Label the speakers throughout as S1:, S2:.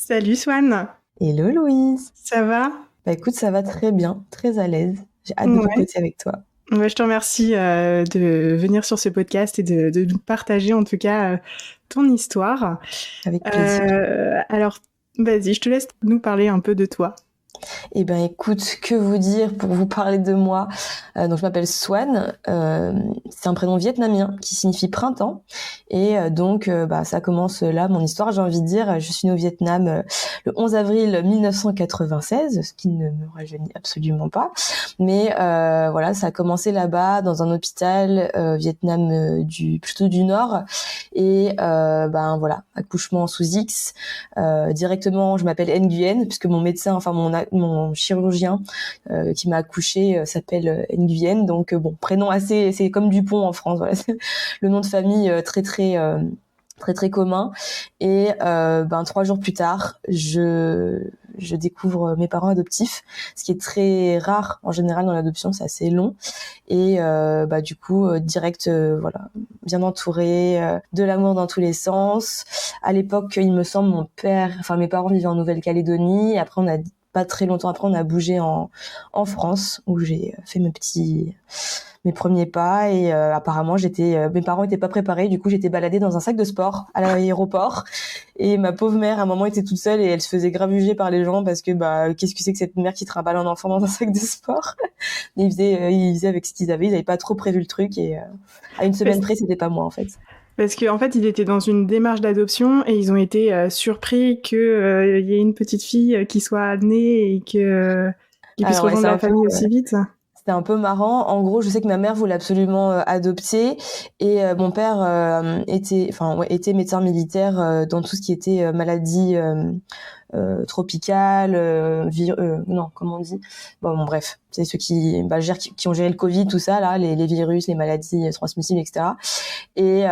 S1: Salut Swan,
S2: Hello Louise.
S1: ça va?
S2: Bah écoute, ça va très bien, très à l'aise. J'ai hâte de
S1: Ouais.
S2: papoter avec toi.
S1: Ouais, je te remercie de venir sur ce podcast et de nous partager en tout cas ton histoire.
S2: Avec plaisir.
S1: Alors, vas-y, je te laisse nous parler un peu de toi.
S2: Eh ben écoute, que vous dire pour vous parler de moi. Donc je m'appelle Swan. C'est un prénom vietnamien qui signifie printemps. Et donc ça commence là mon histoire. J'ai envie de dire, je suis née au Vietnam le 11 avril 1996, ce qui ne me rajeunit absolument pas. Mais voilà, ça a commencé là-bas dans un hôpital Vietnam plutôt du Nord. Et voilà, accouchement sous X. Directement, je m'appelle Nguyen puisque mon médecin, enfin mon chirurgien qui m'a accouchée s'appelle Nguyen. Donc bon, prénom assez, c'est comme Dupont en France. Voilà, le nom de famille très commun. Et 3 jours plus tard, je découvre mes parents adoptifs, ce qui est très rare en général dans l'adoption, c'est assez long. Et du coup direct voilà, bien entourée, de l'amour dans tous les sens. À l'époque, il me semble, mes parents vivaient en Nouvelle-Calédonie. Après, pas très longtemps après, on a bougé en France, où j'ai fait mes premiers pas. Et apparemment, mes parents étaient pas préparés. Du coup, j'étais baladée dans un sac de sport à l'aéroport. Et ma pauvre mère, à un moment, était toute seule et elle se faisait grave juger par les gens parce que qu'est-ce que c'est que cette mère qui trimballe un enfant dans un sac de sport. Mais ils faisaient avec ce qu'ils avaient. Ils avaient pas trop prévu le truc et à une semaine
S1: Parce,
S2: près, c'était pas moi en fait.
S1: parce qu'en fait, ils étaient dans une démarche d'adoption et ils ont été surpris qu'il y ait une petite fille qui soit née et qu'ils puissent
S2: Alors ouais,
S1: rejoindre la famille aussi vite.
S2: c'était un peu marrant. En gros, je sais que ma mère voulait absolument adopter et mon père était médecin militaire dans tout ce qui était maladie tropicale, non, comment on dit. Bon, bref, c'est ceux qui ont géré le Covid, tout ça là, les virus, les maladies transmissibles, etc. Et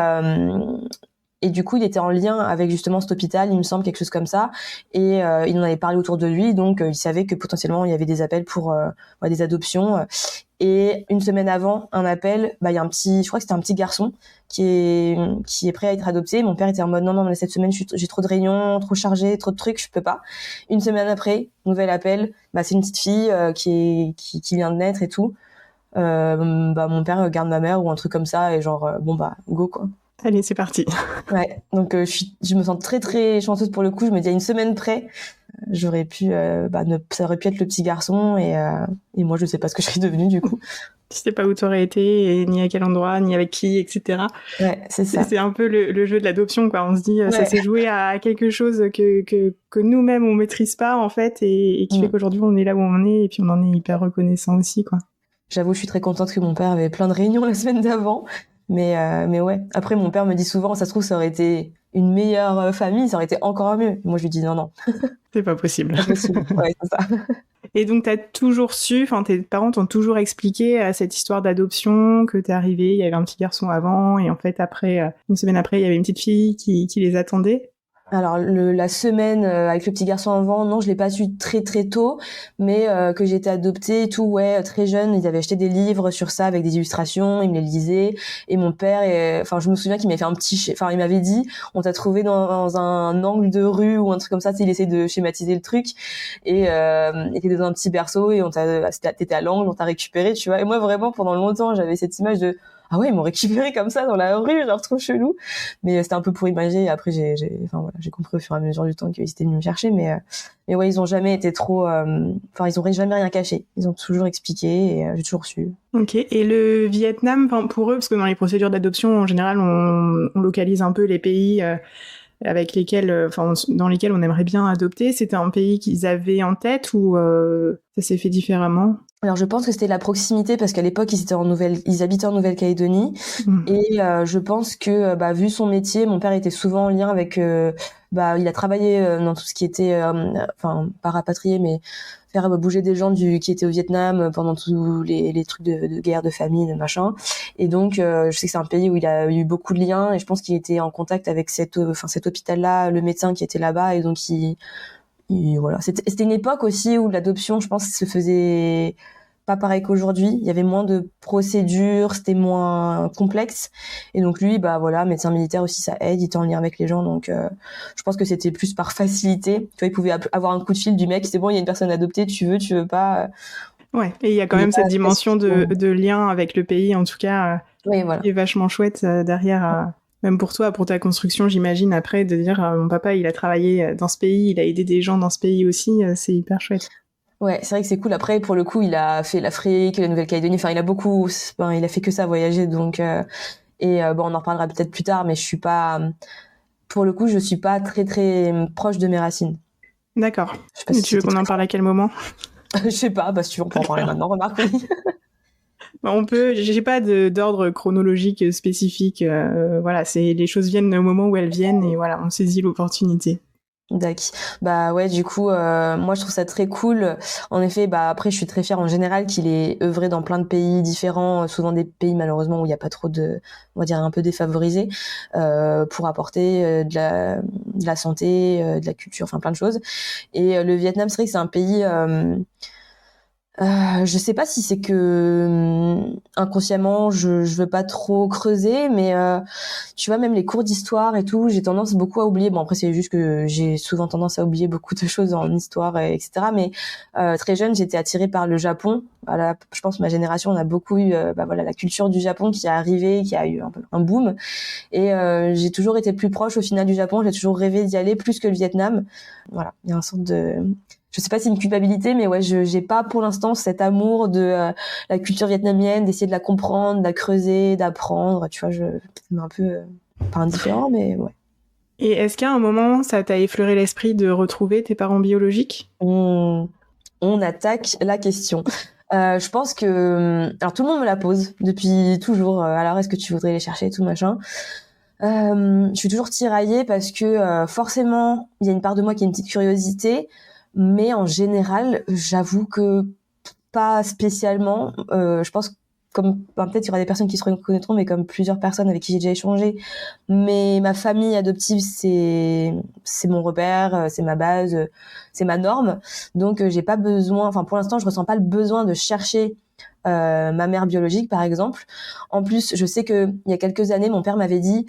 S2: et du coup, il était en lien avec justement cet hôpital, il me semble, quelque chose comme ça. Et il en avait parlé autour de lui, donc il savait que potentiellement il y avait des appels pour des adoptions. Et une semaine avant un appel, il y a je crois que c'était un petit garçon qui est prêt à être adopté. Mon père était en mode non, mais cette semaine j'ai trop de réunions, trop chargé, trop de trucs, je peux pas. Une semaine après, nouvel appel, c'est une petite fille qui vient de naître et tout. Mon père garde ma mère ou un truc comme ça et genre go quoi.
S1: Allez, c'est parti.
S2: Ouais, donc je me sens très très chanceuse pour le coup. Je me dis à une semaine près, j'aurais pu, ça aurait pu être le petit garçon et moi je sais pas ce que je serais devenue du coup.
S1: Tu sais pas où t'aurais été, et ni à quel endroit, ni avec qui, etc.
S2: Ouais, c'est ça.
S1: C'est un peu le jeu de l'adoption, quoi. On se dit, ça
S2: Ouais.
S1: s'est joué à quelque chose que nous-mêmes on maîtrise pas, en fait, et qui fait qu'aujourd'hui on est là où on est, et puis on en est hyper reconnaissant aussi, quoi.
S2: J'avoue, je suis très contente que mon père avait plein de réunions la semaine d'avant. Mais ouais. Après, mon père me dit souvent, ça se trouve, ça aurait été une meilleure famille, ça aurait été encore mieux. Moi, je lui dis non.
S1: C'est pas possible.
S2: Pas possible. Ouais, c'est ça.
S1: Et donc, t'as toujours su, enfin, tes parents t'ont toujours expliqué cette histoire d'adoption, que t'es arrivée, il y avait un petit garçon avant, et en fait, après, une semaine après, il y avait une petite fille qui les attendait.
S2: Alors la semaine avec le petit garçon avant, non, je l'ai pas su très très tôt, mais que j'ai été adoptée et tout, ouais, très jeune, ils avaient acheté des livres sur ça avec des illustrations, ils me les lisaient et mon père, je me souviens qu'il m'avait fait il m'avait dit, on t'a trouvé dans un angle de rue ou un truc comme ça, il essaie de schématiser le truc et t'étais dans un petit berceau et t'étais à l'angle, on t'a récupéré, tu vois. Et moi vraiment pendant longtemps j'avais cette image de ah ouais, ils m'ont récupéré comme ça dans la rue, genre trop chelou. Mais c'était un peu pour imaginer. Et après, j'ai compris au fur et à mesure du temps qu'ils étaient venus me chercher. Mais ouais, ils ont jamais été trop, ils ont jamais rien caché. Ils ont toujours expliqué et j'ai toujours su.
S1: Ok. Et le Vietnam, pour eux, parce que dans les procédures d'adoption, en général, on localise un peu les pays avec lesquels, dans lesquels on aimerait bien adopter. C'était un pays qu'ils avaient en tête ou ça s'est fait différemment?
S2: Alors je pense que c'était la proximité parce qu'à l'époque ils habitaient en Nouvelle-Calédonie et je pense que vu son métier, mon père était souvent en lien avec il a travaillé dans tout ce qui était pas rapatrié mais faire bouger des gens qui étaient au Vietnam pendant tous les trucs de guerre, de famine, de machin. Et donc je sais que c'est un pays où il a eu beaucoup de liens et je pense qu'il était en contact avec cet hôpital-là, le médecin qui était là-bas et donc voilà, c'était une époque aussi où l'adoption, je pense, se faisait pas pareil qu'aujourd'hui. Il y avait moins de procédures, c'était moins complexe. Et donc lui, bah voilà, médecin militaire aussi, ça aide, il était en lien avec les gens. Donc je pense que c'était plus par facilité. Tu vois, il pouvait avoir un coup de fil du mec, c'est bon, il y a une personne adoptée, tu veux pas.
S1: Ouais, et il y a quand
S2: Il est
S1: même cette
S2: pas
S1: dimension de lien avec le pays, en tout cas,
S2: oui, voilà.
S1: qui est vachement chouette derrière. Même pour toi, pour ta construction, j'imagine, après, de dire mon papa, il a travaillé dans ce pays, il a aidé des gens dans ce pays aussi, c'est hyper chouette.
S2: Ouais, c'est vrai que c'est cool. Après, pour le coup, il a fait l'Afrique, la Nouvelle-Calédonie. Enfin, il a fait que ça, voyager. Donc, bon, on en reparlera peut-être plus tard, mais pour le coup, je suis pas très, très proche de mes racines.
S1: D'accord.
S2: Je sais pas si
S1: tu veux qu'on en parle à quel moment?
S2: Je sais pas, bah, si tu veux, on peut en parler maintenant, remarque, oui.
S1: On peut, j'ai pas d'ordre chronologique spécifique. Voilà, les choses viennent au moment où elles viennent et voilà, on saisit l'opportunité.
S2: D'accord. Bah ouais, du coup, moi je trouve ça très cool. En effet, bah après je suis très fière en général qu'il ait œuvré dans plein de pays différents, souvent des pays malheureusement où il y a pas trop on va dire un peu défavorisés, pour apporter de la santé, de la culture, enfin plein de choses. Et le Vietnam, c'est vrai que c'est un pays. Je sais pas si c'est que inconsciemment je veux pas trop creuser, mais tu vois, même les cours d'histoire et tout, j'ai tendance beaucoup à oublier. Bon, après c'est juste que j'ai souvent tendance à oublier beaucoup de choses en histoire, etc. Mais très jeune, j'étais attirée par le Japon. Voilà, je pense que ma génération, on a beaucoup eu voilà, la culture du Japon qui est arrivée, qui a eu un peu un boom. Et j'ai toujours été plus proche au final du Japon. J'ai toujours rêvé d'y aller plus que le Vietnam. Voilà, il y a une sorte de, je sais pas si c'est une culpabilité, mais ouais, j'ai pas pour l'instant cet amour de la culture vietnamienne, d'essayer de la comprendre, de la creuser, d'apprendre. Tu vois, c'est un peu pas indifférent, mais ouais.
S1: Et est-ce qu'à un moment, ça t'a effleuré l'esprit de retrouver tes parents biologiques?
S2: On attaque la question. Je pense que, alors tout le monde me la pose depuis toujours. Alors est-ce que tu voudrais les chercher, tout machin. Je suis toujours tiraillée parce que forcément, il y a une part de moi qui a une petite curiosité, mais en général, j'avoue que pas spécialement. Je pense peut-être il y aura des personnes qui se reconnaîtront, mais comme plusieurs personnes avec qui j'ai déjà échangé. Mais ma famille adoptive, c'est mon repère, c'est ma base, c'est ma norme. Donc j'ai pas besoin. Enfin pour l'instant, je ressens pas le besoin de chercher ma mère biologique par exemple. En plus, je sais que il y a quelques années, mon père m'avait dit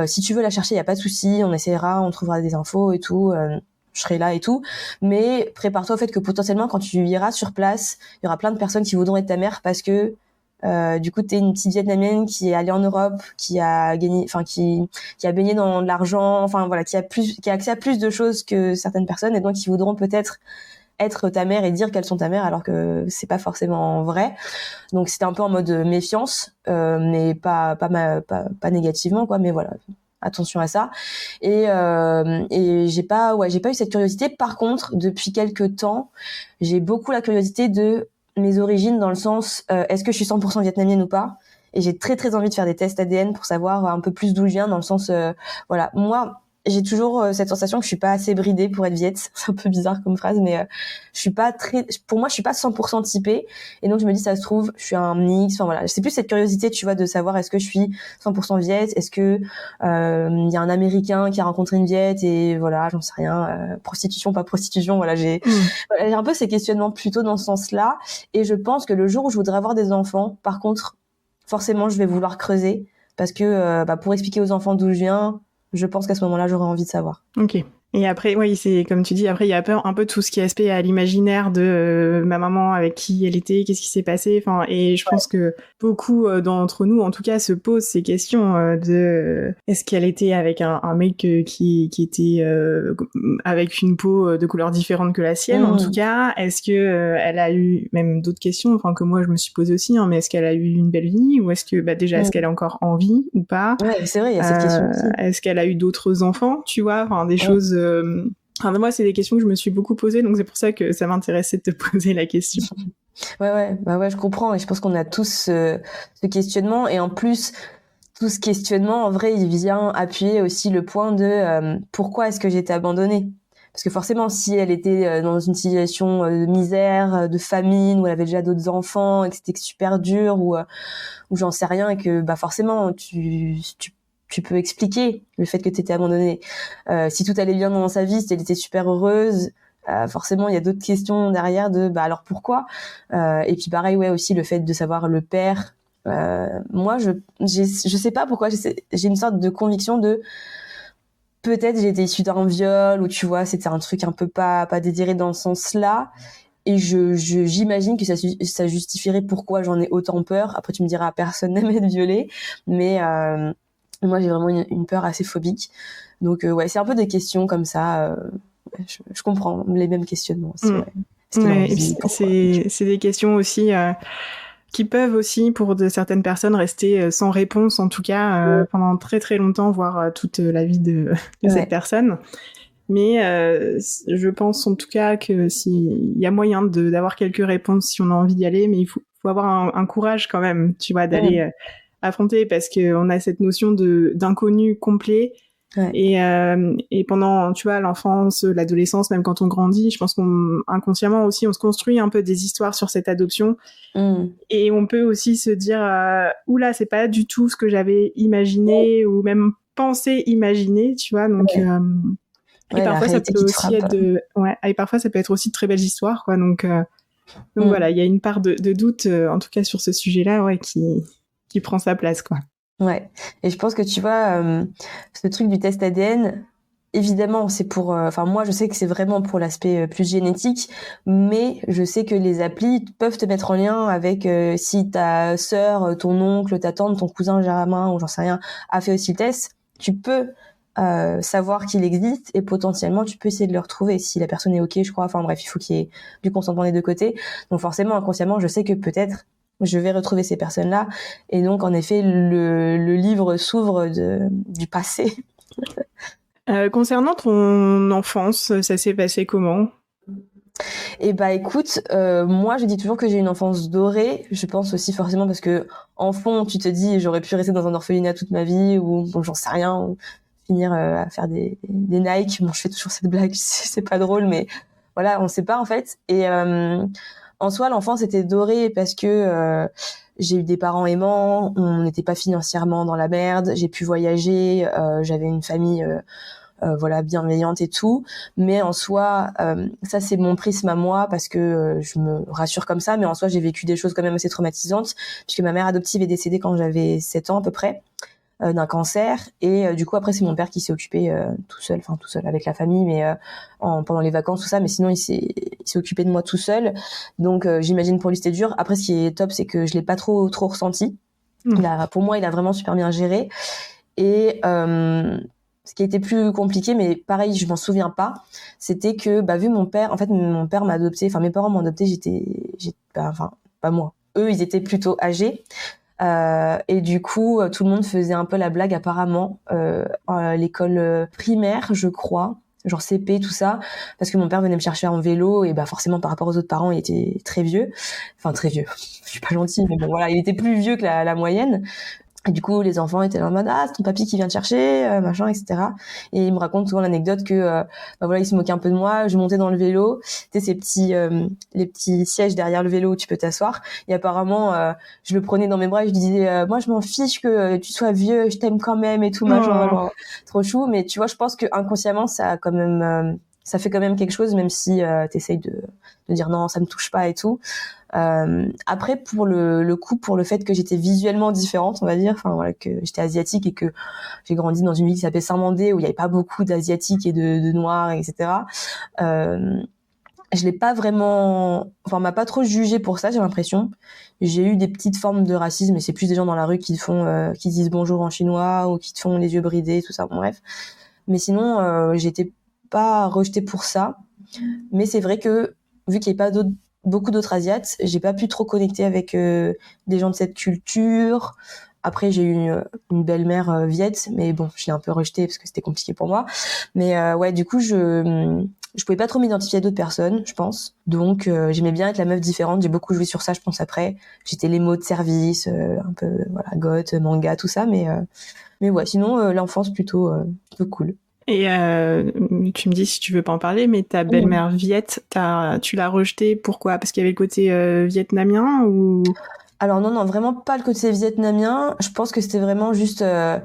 S2: si tu veux la chercher, il y a pas de souci, on essaiera, on trouvera des infos et tout. Je serai là et tout, mais prépare-toi au fait que potentiellement quand tu iras sur place, il y aura plein de personnes qui voudront être ta mère parce que du coup t'es une petite Vietnamienne qui est allée en Europe, qui a gagné, enfin qui a baigné dans de l'argent, enfin voilà, qui a accès à plus de choses que certaines personnes et donc qui voudront peut-être être ta mère et dire qu'elles sont ta mère alors que c'est pas forcément vrai. Donc c'était un peu en mode méfiance, mais pas négativement quoi, mais voilà. Attention à ça. Et j'ai pas eu cette curiosité. Par contre, depuis quelques temps, j'ai beaucoup la curiosité de mes origines dans le sens est-ce que je suis 100% vietnamienne ou pas. Et j'ai très très envie de faire des tests ADN pour savoir un peu plus d'où je viens dans le sens voilà, moi j'ai toujours cette sensation que je suis pas assez bridée pour être viette. C'est un peu bizarre comme phrase, mais pour moi, je suis pas 100% typée. Et donc, je me dis, ça se trouve, je suis un mix. Enfin, voilà. C'est plus cette curiosité, tu vois, de savoir est-ce que je suis 100% viette? Est-ce que, il y a un Américain qui a rencontré une viette et voilà, j'en sais rien, prostitution, pas prostitution. Voilà, voilà, j'ai un peu ces questionnements plutôt dans ce sens-là. Et je pense que le jour où je voudrais avoir des enfants, par contre, forcément, je vais vouloir creuser parce que, pour expliquer aux enfants d'où je viens, je pense qu'à ce moment-là, j'aurais envie de savoir.
S1: Ok. Et après, oui, c'est comme tu dis, après, il y a un peu tout ce qui est aspect à l'imaginaire de ma maman, avec qui elle était, qu'est-ce qui s'est passé. Enfin, et je pense que beaucoup d'entre nous, en tout cas, se posent ces questions de est-ce qu'elle était avec un mec qui était avec une peau de couleur différente que la sienne, en tout cas. Est-ce que elle a eu même d'autres questions, enfin que moi je me suis posé aussi, hein, mais est-ce qu'elle a eu une belle vie ou est-ce que déjà est-ce qu'elle a encore envie ou pas?
S2: Ouais, c'est vrai, il y a cette question aussi.
S1: Est-ce qu'elle a eu d'autres enfants, tu vois, enfin des choses. Enfin, moi, c'est des questions que je me suis beaucoup posées, donc c'est pour ça que ça m'intéressait de te poser la question.
S2: Ouais, je comprends, et je pense qu'on a tous ce questionnement, et en plus, tout ce questionnement, en vrai, il vient appuyer aussi le point de pourquoi est-ce que j'ai été abandonnée. Parce que forcément, si elle était dans une situation de misère, de famine, où elle avait déjà d'autres enfants, et que c'était super dur, ou j'en sais rien, et que forcément, tu peux expliquer le fait que tu étais abandonnée. Si tout allait bien dans sa vie, si elle était super heureuse, forcément il y a d'autres questions derrière de bah alors pourquoi, et puis pareil ouais aussi le fait de savoir le père. Moi je sais pas pourquoi j'ai une sorte de conviction de peut-être j'ai été issue d'un viol ou tu vois c'était un truc un peu pas désiré dans ce sens-là. Et j'imagine que ça justifierait pourquoi j'en ai autant peur. Après, tu me diras, personne n'aime être violée. Mais moi, j'ai vraiment une peur assez phobique. Donc, ouais, c'est un peu des questions comme ça. Je comprends les mêmes questionnements aussi. Ouais. Est-ce qu'il a
S1: Ouais, et
S2: envie,
S1: puis
S2: pourquoi?
S1: c'est des questions aussi qui peuvent aussi, pour de certaines personnes, rester sans réponse, en tout cas, pendant très très longtemps, voire toute la vie de cette
S2: Ouais.
S1: personne. Mais je pense en tout cas que s'il y a moyen d'avoir quelques réponses si on a envie d'y aller, mais il faut avoir un courage quand même, tu vois, d'aller affronter, parce qu'on a cette notion d'inconnu complet.
S2: Ouais.
S1: Et pendant, tu vois, l'enfance, l'adolescence, même quand on grandit, je pense qu'on inconsciemment aussi, on se construit un peu des histoires sur cette adoption. Et on peut aussi se dire, oula, c'est pas du tout ce que j'avais imaginé ou même pensé imaginer, tu vois. Donc, et
S2: Ouais, la
S1: parfois ça
S2: réalité
S1: peut
S2: qui te
S1: aussi
S2: frappe.
S1: être et parfois ça peut être aussi de très belles histoires, quoi. Donc voilà, il y a une part de doute, en tout cas sur ce sujet-là, ouais, qui prend sa place, quoi.
S2: Ouais. Et je pense que tu vois, ce truc du test ADN, évidemment, c'est pour. Enfin, moi, je sais que c'est vraiment pour l'aspect plus génétique, mais je sais que les applis peuvent te mettre en lien avec si ta sœur, ton oncle, ta tante, ton cousin Germain ou j'en sais rien a fait aussi le test. Tu peux savoir qu'il existe et potentiellement tu peux essayer de le retrouver si la personne est ok, je crois. Enfin bref, il faut qu'il y ait du consentement des deux côtés. Donc forcément, inconsciemment, je sais que peut-être je vais retrouver ces personnes-là. Et donc, en effet, le livre s'ouvre du passé.
S1: Concernant ton enfance, ça s'est passé comment?
S2: Et bah écoute, moi je dis toujours que j'ai une enfance dorée. Je pense aussi forcément parce que en fond, tu te dis j'aurais pu rester dans un orphelinat toute ma vie ou bon, j'en sais rien, ou finir à faire des Nike. Bon, je fais toujours cette blague, c'est pas drôle, mais voilà, on sait pas en fait. Et en soi, l'enfance était dorée parce que j'ai eu des parents aimants, on n'était pas financièrement dans la merde, j'ai pu voyager, j'avais une famille voilà bienveillante et tout, mais en soi ça c'est mon prisme à moi parce que je me rassure comme ça, mais en soi j'ai vécu des choses quand même assez traumatisantes puisque ma mère adoptive est décédée quand j'avais 7 ans à peu près d'un cancer et du coup après c'est mon père qui s'est occupé tout seul avec la famille, mais pendant les vacances tout ça, mais sinon il s'est occupé de moi tout seul, donc j'imagine pour lui c'était dur. Après ce qui est top c'est que je l'ai pas trop ressenti. Pour moi il a vraiment super bien géré. Et ce qui était plus compliqué, mais pareil, je m'en souviens pas, c'était que, bah, vu mon père m'a adopté, enfin, mes parents m'ont adopté, pas moi. Eux, ils étaient plutôt âgés. Et du coup, tout le monde faisait un peu la blague, apparemment, à l'école primaire, je crois, genre CP, tout ça, parce que mon père venait me chercher en vélo, et bah, forcément, par rapport aux autres parents, il était très vieux. Enfin, très vieux. Je suis pas gentille, mais bon, voilà, il était plus vieux que la moyenne. Et du coup, les enfants étaient là en mode ah c'est ton papy qui vient te chercher, machin, etc. Et il me raconte souvent l'anecdote que bah voilà, il se moquait un peu de moi. Je montais dans le vélo, tu sais ces petits les petits sièges derrière le vélo où tu peux t'asseoir. Et apparemment, je le prenais dans mes bras et je disais moi je m'en fiche que tu sois vieux, je t'aime quand même et tout machin, genre trop chou. Mais tu vois, je pense que inconsciemment ça a quand même ça fait quand même quelque chose, même si t'essayes de dire non, ça me touche pas et tout. Après pour le fait que j'étais visuellement différente, on va dire, enfin voilà, que j'étais asiatique et que j'ai grandi dans une ville qui s'appelait Saint-Mandé où il y avait pas beaucoup d'asiatiques et de noirs, etc. Je l'ai pas vraiment, enfin on m'a pas trop jugée pour ça, j'ai l'impression. J'ai eu des petites formes de racisme, mais c'est plus des gens dans la rue qui qui disent bonjour en chinois ou qui te font les yeux bridés, tout ça, bon, bref. Mais sinon j'étais pas rejetée pour ça. Mais c'est vrai que vu qu'il n'y a pas beaucoup d'autres Asiates, j'ai pas pu trop connecter avec des gens de cette culture. Après, j'ai eu une belle-mère viette, mais bon, je l'ai un peu rejetée parce que c'était compliqué pour moi. Mais ouais, du coup, je pouvais pas trop m'identifier à d'autres personnes, je pense. Donc, j'aimais bien être la meuf différente. J'ai beaucoup joué sur ça, je pense, après. J'étais l'émo de service, un peu, voilà, goth, manga, tout ça. Mais ouais, sinon, l'enfance plutôt cool.
S1: Et tu me dis si tu veux pas en parler, mais ta belle-mère Viette, tu l'as rejetée, pourquoi? Parce qu'il y avait le côté vietnamien ou?
S2: Alors non, vraiment pas le côté vietnamien. Je pense que c'était vraiment juste... elle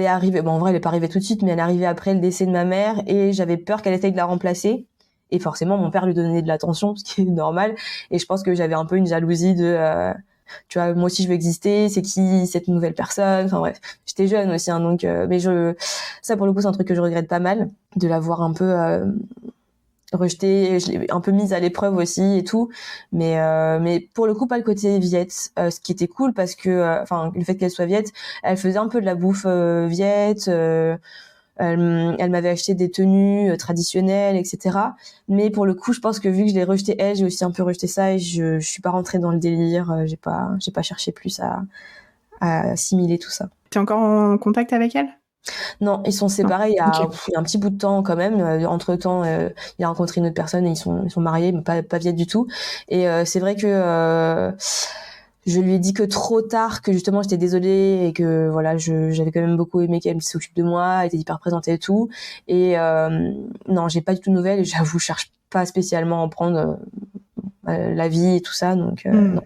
S2: est arrivée... Bon, en vrai, elle est pas arrivée tout de suite, mais elle est arrivée après le décès de ma mère et j'avais peur qu'elle essaye de la remplacer. Et forcément, mon père lui donnait de l'attention, ce qui est normal. Et je pense que j'avais un peu une jalousie de, tu vois, moi aussi je veux exister. C'est qui cette nouvelle personne? Enfin bref, j'étais jeune aussi, hein, donc. Mais ça pour le coup, c'est un truc que je regrette pas mal, de l'avoir un peu rejetée. Je l'ai un peu mise à l'épreuve aussi et tout. Mais pour le coup, pas le côté viette. Ce qui était cool parce que, enfin, le fait qu'elle soit viette, elle faisait un peu de la bouffe viette. Elle m'avait acheté des tenues traditionnelles, etc. Mais pour le coup, je pense que vu que je l'ai rejeté elle, j'ai aussi un peu rejeté ça et je suis pas rentrée dans le délire. J'ai pas cherché plus à assimiler tout ça.
S1: T'es encore en contact avec elle?
S2: Non, ils sont séparés il y a,
S1: Ok.
S2: il y a un petit bout de temps quand même. Entre-temps, il a rencontré une autre personne et ils sont mariés, mais pas vieille du tout. Et c'est vrai que je lui ai dit que trop tard, que justement j'étais désolée et que voilà, j'avais quand même beaucoup aimé qu'elle s'occupe de moi, elle était hyper présente et tout. Et non, j'ai pas du tout de nouvelles et j'avoue, je cherche pas spécialement à en prendre la vie et tout ça, donc non.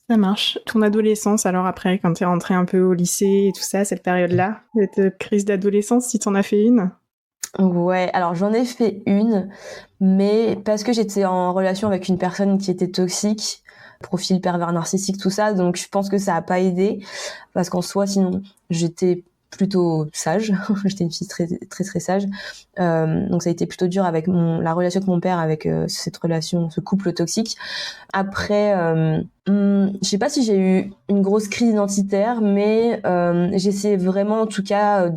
S1: Ça marche. Ton adolescence, alors après, quand t'es rentrée un peu au lycée et tout ça, cette période-là, cette crise d'adolescence, si t'en as fait une?
S2: Ouais, alors j'en ai fait une, mais parce que j'étais en relation avec une personne qui était toxique, profil pervers narcissique, tout ça, donc je pense que ça a pas aidé, parce qu'en soi, sinon, j'étais plutôt sage, j'étais une fille très très très sage, donc ça a été plutôt dur avec la relation avec mon père, avec cette relation, ce couple toxique. Après, je sais pas si j'ai eu une grosse crise identitaire, mais j'essayais vraiment, en tout cas,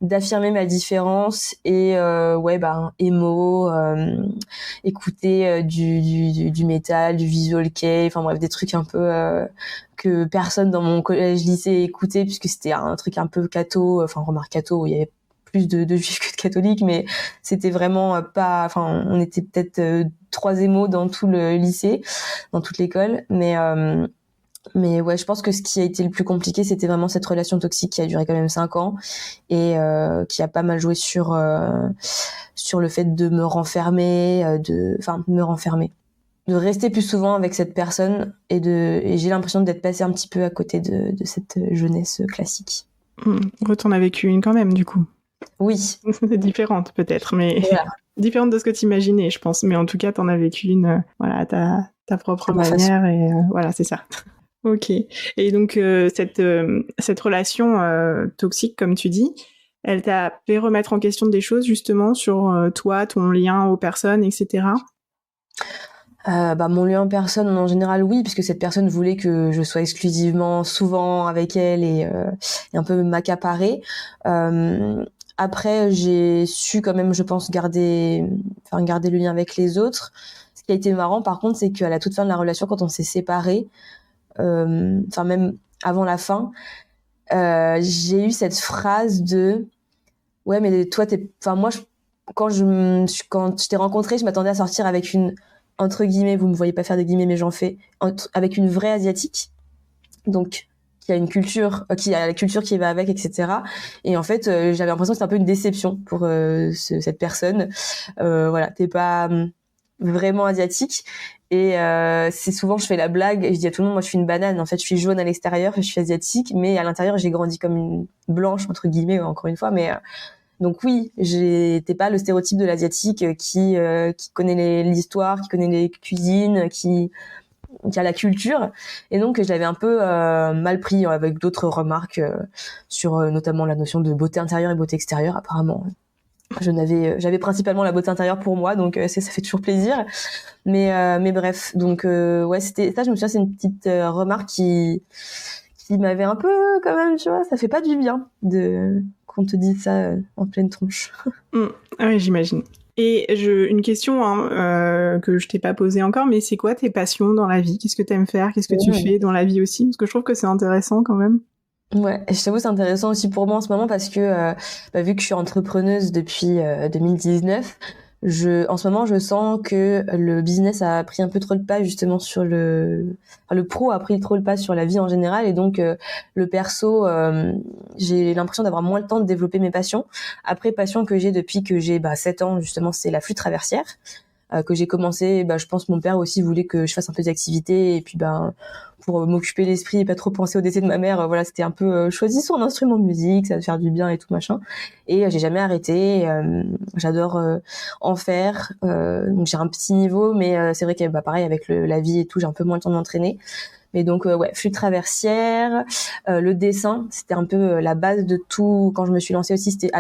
S2: d'affirmer ma différence et ouais, bah émo, écouter du métal, du visual kei, enfin bref, des trucs un peu que personne dans mon collège lycée écoutait, puisque c'était un truc un peu catho, enfin remarque catho, où il y avait plus de juifs que de catholiques, mais c'était vraiment pas, enfin on était peut-être 3 émos dans tout le lycée, dans toute l'école, mais ouais, je pense que ce qui a été le plus compliqué, c'était vraiment cette relation toxique qui a duré quand même 5 ans et qui a pas mal joué sur le fait de me renfermer, de me renfermer, de rester plus souvent avec cette personne et j'ai l'impression d'être passée un petit peu à côté de cette jeunesse classique.
S1: T'en as vécu une quand même, du coup.
S2: Oui.
S1: Différente peut-être, mais
S2: Voilà.
S1: différente de ce que t'imaginais, je pense. Mais en tout cas, t'en as vécu une, voilà, à ta propre
S2: Ma façon.
S1: manière et voilà, c'est ça. Ok. Et donc cette relation toxique, comme tu dis, elle t'a fait remettre en question des choses justement sur toi, ton lien aux personnes, etc.
S2: Mon lien en personne, en général, oui, puisque cette personne voulait que je sois exclusivement souvent avec elle et un peu m'accaparer. Après, j'ai su quand même, je pense, garder le lien avec les autres. Ce qui a été marrant, par contre, c'est qu'à la toute fin de la relation, quand on s'est séparés, même avant la fin, j'ai eu cette phrase de ouais, mais toi moi quand je t'ai rencontré, je m'attendais à sortir avec une, entre guillemets, vous me voyez pas faire des guillemets mais j'en fais, avec une vraie asiatique, donc qui a une culture, qui a la culture qui va avec, etc. Et en fait, j'avais l'impression que c'était un peu une déception pour cette personne. Voilà, t'es pas vraiment asiatique. Et c'est souvent, je fais la blague et je dis à tout le monde, moi je suis une banane, en fait je suis jaune à l'extérieur, je suis asiatique, mais à l'intérieur j'ai grandi comme une blanche, entre guillemets, encore une fois, mais donc oui, j'étais pas le stéréotype de l'asiatique qui connaît l'histoire, qui connaît les cuisines, qui a la culture, et donc je l'avais un peu mal pris avec d'autres remarques sur notamment la notion de beauté intérieure et beauté extérieure. Apparemment, j'avais principalement la beauté intérieure pour moi, donc ça fait toujours plaisir. Mais bref, donc ouais, c'était ça. Je me souviens, c'est une petite remarque qui m'avait un peu quand même, tu vois, ça fait pas du bien de qu'on te dise ça en pleine tronche.
S1: Ah oui, j'imagine. Et une question que je t'ai pas posée encore, mais c'est quoi tes passions dans la vie? Qu'est-ce que t'aimes faire? Qu'est-ce que tu fais dans la vie aussi? Parce que je trouve que c'est intéressant quand même.
S2: Ouais, et je t'avoue, c'est intéressant aussi pour moi en ce moment parce que vu que je suis entrepreneuse depuis 2019, en ce moment, je sens que le business a pris un peu trop le pas justement sur le pro a pris trop le pas sur la vie en général, et donc le perso, j'ai l'impression d'avoir moins le temps de développer mes passions. Après, passion que j'ai depuis que j'ai 7 ans justement, c'est la flûte traversière. que j'ai commencé. Je pense que mon père aussi voulait que je fasse un peu d'activité, et puis pour m'occuper l'esprit et pas trop penser au décès de ma mère, voilà, c'était un peu choisir son instrument de musique, ça va te faire du bien et tout machin. Et j'ai jamais arrêté. J'adore en faire. Donc j'ai un petit niveau, mais c'est vrai que pareil avec la vie et tout, j'ai un peu moins le temps de m'entraîner. Mais donc flûte traversière, le dessin, c'était un peu la base de tout. Quand je me suis lancée aussi, c'était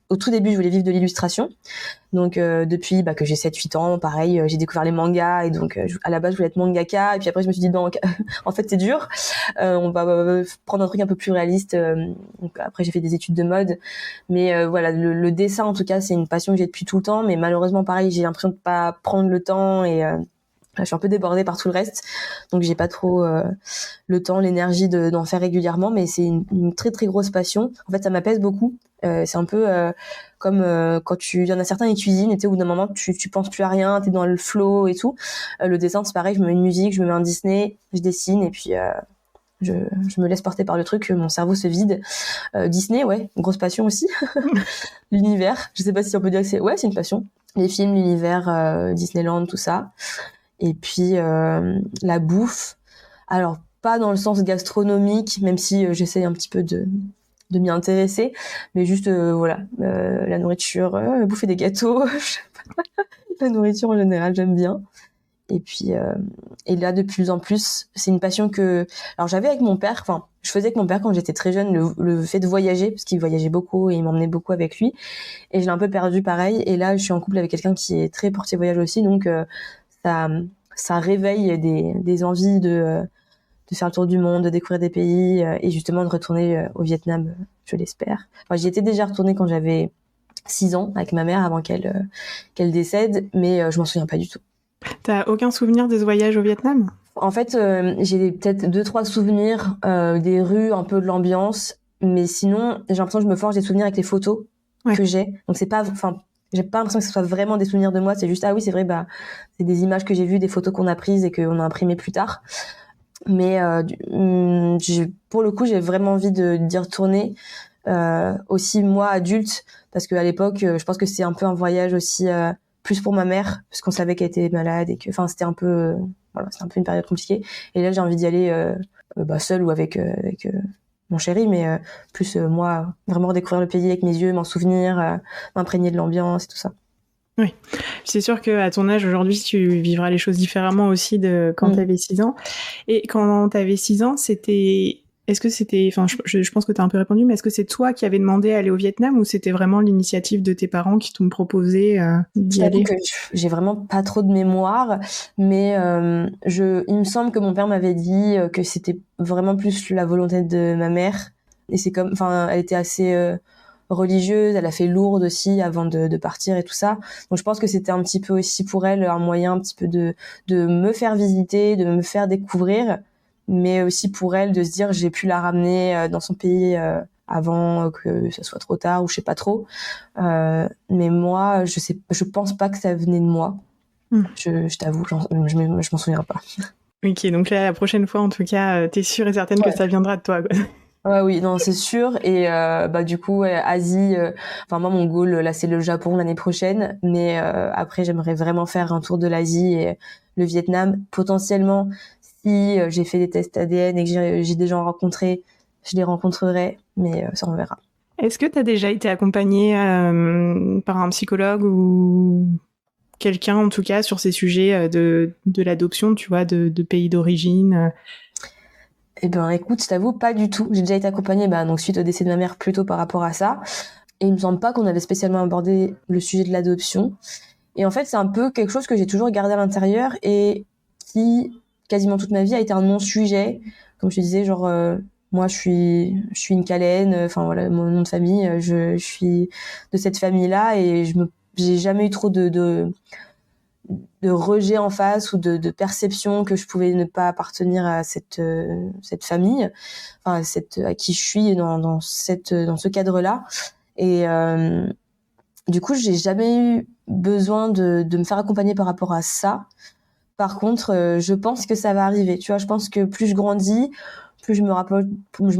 S2: au tout début, je voulais vivre de l'illustration. Donc depuis que j'ai 7-8 ans, pareil, j'ai découvert les mangas, et donc à la base je voulais être mangaka, et puis après je me suis dit non, en fait c'est dur. On va prendre un truc un peu plus réaliste. Donc après j'ai fait des études de mode, mais voilà, le dessin en tout cas c'est une passion que j'ai depuis tout le temps, mais malheureusement pareil, j'ai l'impression de pas prendre le temps, et je suis un peu débordée par tout le reste, donc j'ai pas trop le temps, l'énergie d'en faire régulièrement, mais c'est une très très grosse passion. En fait, ça m'apaise beaucoup. C'est un peu comme quand il y en a certains, ils cuisinent, et tu sais, au bout d'un moment, tu penses plus à rien, t'es dans le flow et tout. Le dessin, c'est pareil, je me mets une musique, je me mets un Disney, je dessine, et puis je me laisse porter par le truc, mon cerveau se vide. Disney, ouais, une grosse passion aussi. L'univers, je sais pas si on peut dire que c'est une passion. Les films, l'univers, Disneyland, tout ça. Et puis la bouffe, alors pas dans le sens gastronomique, même si j'essaye un petit peu de m'y intéresser, mais juste la nourriture, bouffer des gâteaux, la nourriture en général j'aime bien. Et puis et là de plus en plus, c'est une passion alors j'avais avec mon père, enfin je faisais avec mon père quand j'étais très jeune, le fait de voyager, parce qu'il voyageait beaucoup et il m'emmenait beaucoup avec lui, et je l'ai un peu perdu pareil. Et là je suis en couple avec quelqu'un qui est très porté voyage aussi, donc ça réveille des envies de faire le tour du monde, de découvrir des pays, et justement de retourner au Vietnam, je l'espère. Enfin, j'y étais déjà retournée quand j'avais 6 ans avec ma mère, avant qu'elle décède, mais je m'en souviens pas du tout.
S1: T'as aucun souvenir de ce voyage au Vietnam ?
S2: En fait, j'ai peut-être 2-3 souvenirs des rues, un peu de l'ambiance, mais sinon j'ai l'impression que je me forge des souvenirs avec les photos que j'ai. Donc c'est pas, enfin, j'ai pas l'impression que ce soit vraiment des souvenirs de moi, c'est juste oui, c'est vrai, c'est des images que j'ai vues, des photos qu'on a prises et qu'on a imprimées plus tard. Mais pour le coup, j'ai vraiment envie d'y retourner, aussi moi adulte, parce qu'à l'époque, je pense que c'est un peu un voyage aussi plus pour ma mère, parce qu'on savait qu'elle était malade, et que, enfin, c'était un peu c'était un peu une période compliquée. Et là, j'ai envie d'y aller seule ou avec mon chéri, mais plus moi, vraiment redécouvrir le pays avec mes yeux, m'en souvenir, m'imprégner de l'ambiance et tout ça.
S1: Oui, c'est sûr qu'à ton âge aujourd'hui, tu vivras les choses différemment aussi de quand tu avais 6 ans. Et quand tu avais 6 ans, est-ce que c'était, enfin, je pense que tu as un peu répondu, mais est-ce que c'est toi qui avais demandé à aller au Vietnam, ou c'était vraiment l'initiative de tes parents qui t'ont proposé d'y aller ?
S2: Que j'ai vraiment pas trop de mémoire, mais il me semble que mon père m'avait dit que c'était vraiment plus la volonté de ma mère. Et c'est comme, enfin, elle était assez religieuse, elle a fait Lourdes aussi avant de partir et tout ça. Donc je pense que c'était un petit peu aussi pour elle un moyen un petit peu de me faire visiter, de me faire découvrir, mais aussi pour elle de se dire j'ai pu la ramener dans son pays avant que ça soit trop tard, ou je sais pas trop. Mais moi, je pense pas que ça venait de moi. Je t'avoue, je m'en souviens pas.
S1: Ok, donc là, la prochaine fois, en tout cas, t'es sûre et certaine que ça viendra de toi, quoi.
S2: Ouais, oui, non, c'est sûr. Et du coup, Asie, enfin moi, mon goal, là, c'est le Japon l'année prochaine. Mais après, j'aimerais vraiment faire un tour de l'Asie et le Vietnam. Potentiellement, si j'ai fait des tests ADN et que j'ai des gens rencontrés, je les rencontrerai. Mais ça, on verra.
S1: Est-ce que tu as déjà été accompagnée par un psychologue ou quelqu'un, en tout cas, sur ces sujets de l'adoption, tu vois, de pays d'origine ?
S2: Eh ben, écoute, je t'avoue, pas du tout. J'ai déjà été accompagnée, donc suite au décès de ma mère, plutôt par rapport à ça. Et il me semble pas qu'on avait spécialement abordé le sujet de l'adoption. Et en fait, c'est un peu quelque chose que j'ai toujours gardé à l'intérieur et qui, quasiment toute ma vie, a été un non-sujet. Comme je te disais, genre, moi, je suis une Calaine. Enfin, voilà, mon nom de famille, je suis de cette famille-là, et j'ai jamais eu trop de rejet en face, ou de perception que je pouvais ne pas appartenir à cette famille, enfin à qui je suis dans ce cadre-là. Et du coup, j'ai jamais eu besoin de me faire accompagner par rapport à ça. Par contre, je pense que ça va arriver. Tu vois, je pense que plus je grandis, plus je me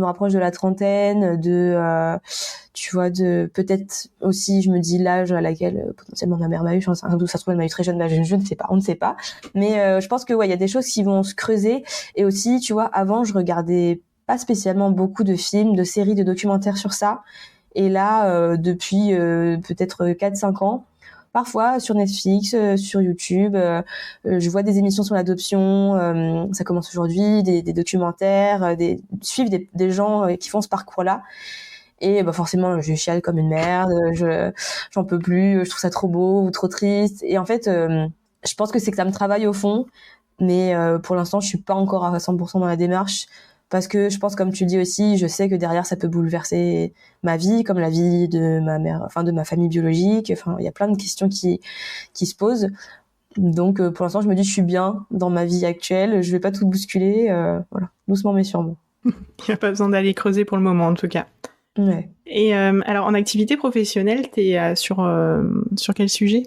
S2: rapproche de la trentaine, tu vois, de peut-être aussi, je me dis l'âge à laquelle potentiellement ma mère m'a eu, ça se trouve elle m'a eu très jeune, je ne sais pas, on ne sait pas. Mais je pense que ouais, il y a des choses qui vont se creuser. Et aussi, tu vois, avant je regardais pas spécialement beaucoup de films, de séries, de documentaires sur ça. Et là, depuis peut-être 4-5 ans, parfois sur Netflix, sur YouTube, je vois des émissions sur l'adoption, ça commence aujourd'hui, des documentaires, suivre des gens qui font ce parcours-là. Et bah forcément, je chiale comme une merde, j'en peux plus, je trouve ça trop beau ou trop triste. Et en fait, je pense que c'est que ça me travaille au fond, mais pour l'instant, je suis pas encore à 100% dans la démarche. Parce que je pense, comme tu dis aussi, je sais que derrière, ça peut bouleverser ma vie, comme la vie de ma mère, enfin de ma famille biologique. Enfin, il y a plein de questions qui se posent. Donc, pour l'instant, je me dis, je suis bien dans ma vie actuelle. Je vais pas tout bousculer. Voilà, doucement mais sûrement.
S1: Il n'y a pas besoin d'aller creuser pour le moment, en tout cas.
S2: Ouais.
S1: Et alors, en activité professionnelle, t'es sur quel sujet ?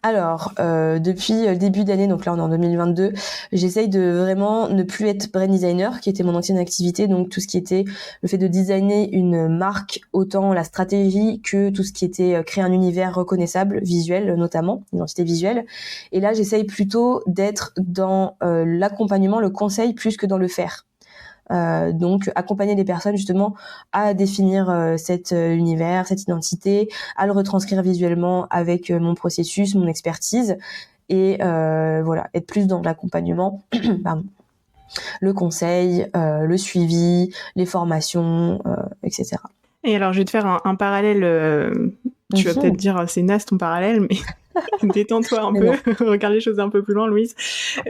S2: Alors, depuis le début d'année, donc là on est en 2022, j'essaye de vraiment ne plus être brand designer, qui était mon ancienne activité, donc tout ce qui était le fait de designer une marque, autant la stratégie que tout ce qui était créer un univers reconnaissable, visuel notamment, identité visuelle. Et là, j'essaye plutôt d'être dans l'accompagnement, le conseil, plus que dans le faire. Donc accompagner les personnes justement à définir cet univers, cette identité, à le retranscrire visuellement avec mon processus, mon expertise et voilà, être plus dans l'accompagnement, pardon, le conseil, le suivi, les formations, etc.
S1: Et alors, je vais te faire un parallèle. Tu vas peut-être dire c'est naze ton parallèle, mais détends-toi un peu, regarde les choses un peu plus loin, Louise.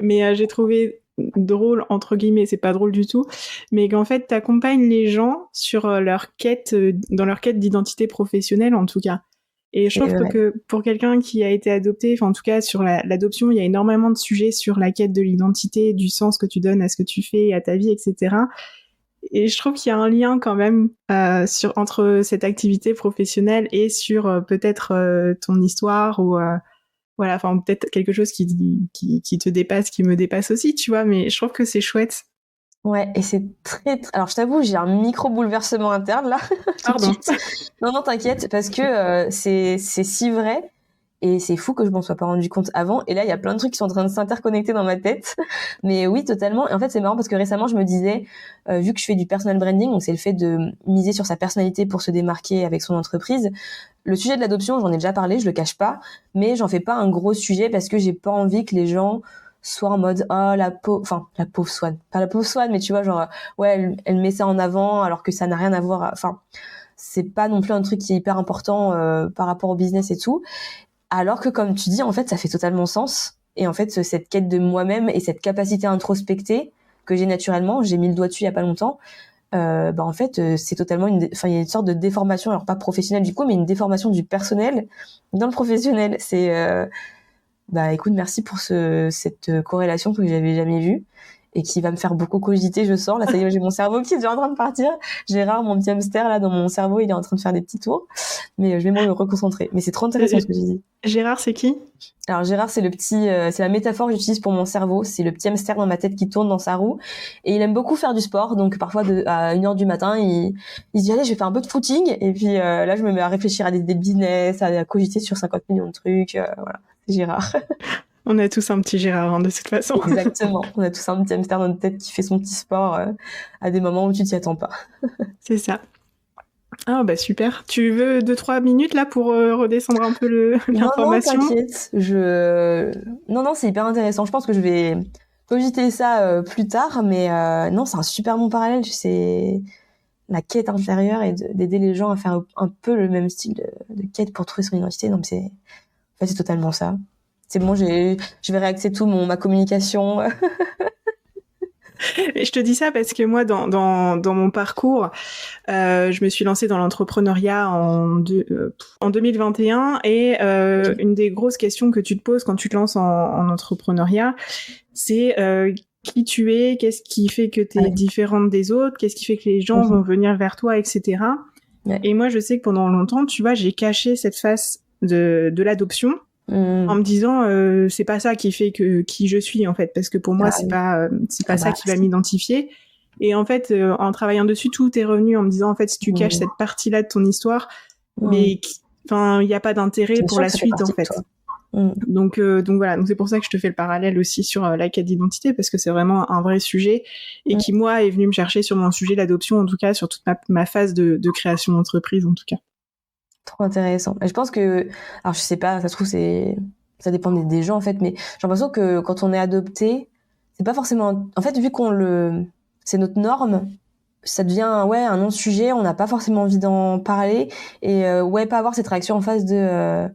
S1: Mais j'ai trouvé drôle, entre guillemets, c'est pas drôle du tout, mais qu'en fait, t'accompagnes les gens sur leur quête, dans leur quête d'identité professionnelle, en tout cas. Et je trouve que pour quelqu'un qui a été adopté, enfin, en tout cas, sur l'adoption, il y a énormément de sujets sur la quête de l'identité, du sens que tu donnes à ce que tu fais, à ta vie, etc. Et je trouve qu'il y a un lien quand même entre cette activité professionnelle et sur peut-être ton histoire ou voilà, enfin peut-être quelque chose qui te dépasse, qui me dépasse aussi, tu vois, mais je trouve que c'est chouette.
S2: Ouais, et c'est très... Alors, je t'avoue, j'ai un micro-bouleversement interne, là.
S1: Pardon.
S2: Non, t'inquiète, parce que c'est si vrai, et c'est fou que je m'en sois pas rendu compte avant. Et là, il y a plein de trucs qui sont en train de s'interconnecter dans ma tête. Mais oui, totalement. Et en fait, c'est marrant parce que récemment, je me disais, vu que je fais du personal branding, donc c'est le fait de miser sur sa personnalité pour se démarquer avec son entreprise, le sujet de l'adoption, j'en ai déjà parlé, je le cache pas, mais j'en fais pas un gros sujet parce que j'ai pas envie que les gens soit en mode la pauvre Swan, pas la pauvre Swan, mais tu vois, genre ouais, elle met ça en avant alors que ça n'a rien à voir, enfin c'est pas non plus un truc qui est hyper important par rapport au business et tout, alors que comme tu dis, en fait ça fait totalement sens. Et en fait cette quête de moi-même et cette capacité à introspecter que j'ai naturellement, j'ai mis le doigt dessus il y a pas longtemps, en fait c'est totalement il y a une sorte de déformation, alors pas professionnelle du coup, mais une déformation du personnel dans le professionnel. C'est écoute, merci pour cette corrélation que j'avais jamais vue et qui va me faire beaucoup cogiter, je sens. Là, ça y est, j'ai mon cerveau qui est déjà en train de partir. Gérard, mon petit hamster, là, dans mon cerveau, il est en train de faire des petits tours. Mais je vais me reconcentrer. Mais c'est trop intéressant ce que tu dis.
S1: Gérard, c'est qui ?
S2: Alors, Gérard, c'est c'est la métaphore que j'utilise pour mon cerveau. C'est le petit hamster dans ma tête qui tourne dans sa roue. Et il aime beaucoup faire du sport. Donc, parfois, à 1h du matin, il se dit, allez, je vais faire un peu de footing. Et puis, là, je me mets à réfléchir à des business, à cogiter sur 50 millions de trucs. Voilà. C'est Gérard.
S1: On a tous un petit Gérard, de toute façon.
S2: Exactement. On a tous un petit hamster dans notre tête qui fait son petit sport à des moments où tu t'y attends pas.
S1: C'est ça. Ah super. Tu veux 2-3 minutes là pour redescendre un peu l'information ?
S2: Non, t'inquiète. Non, c'est hyper intéressant. Je pense que je vais cogiter ça plus tard, mais non, c'est un super bon parallèle. C'est la quête intérieure et d'aider les gens à faire un peu le même style de quête pour trouver son identité. Donc c'est totalement ça. C'est bon, je vais réaxer tout ma communication.
S1: Et je te dis ça parce que moi, dans mon parcours, je me suis lancée dans l'entrepreneuriat en 2021 et une des grosses questions que tu te poses quand tu te lances en entrepreneuriat, c'est qui tu es, qu'est-ce qui fait que tu es différente des autres, qu'est-ce qui fait que les gens vont venir vers toi, etc. Ouais. Et moi, je sais que pendant longtemps, tu vois, j'ai caché cette face de l'adoption. En me disant c'est pas ça qui fait qui je suis en fait, parce que pour moi c'est pas ça qui va m'identifier. Et en fait, en travaillant dessus, tout est revenu en me disant, en fait, si tu caches cette partie-là de ton histoire, mais enfin, il n'y a pas d'intérêt pour la suite, en fait. Donc voilà, donc c'est pour ça que je te fais le parallèle aussi sur la quête d'identité, parce que c'est vraiment un vrai sujet et qui, moi, est venu me chercher sur mon sujet l'adoption, en tout cas, sur toute ma phase de création d'entreprise, en tout cas.
S2: Trop intéressant. Et je pense que, alors je sais pas, ça se trouve ça dépend des gens en fait, mais j'ai l'impression que quand on est adopté, c'est pas forcément, en fait, vu c'est notre norme, ça devient un non-sujet, on n'a pas forcément envie d'en parler et pas avoir cette réaction en face de